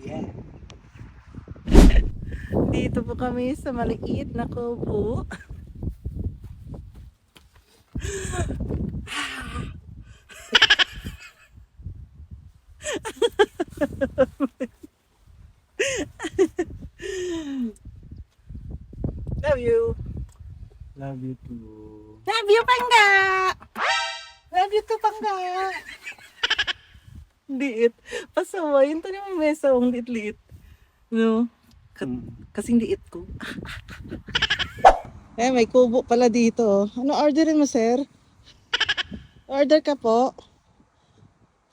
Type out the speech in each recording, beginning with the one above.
Yeah. Dito po kami sa maliit na kubo. Love you. Love you too. Love you, Pangga! Love you too, Pangga! Liit. Pasaway. Yung tali mo mesa ang liit-liit. No? Kasing liit ko. Eh, may kubo pala dito. Ano orderin mo, sir? Order ka po.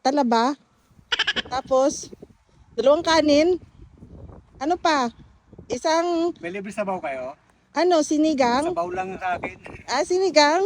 Talaba. Tapos, 2 kanin. Ano pa? Isang, May libre sabaw kayo? sinigang. Sabaw lang sa akin. Sinigang.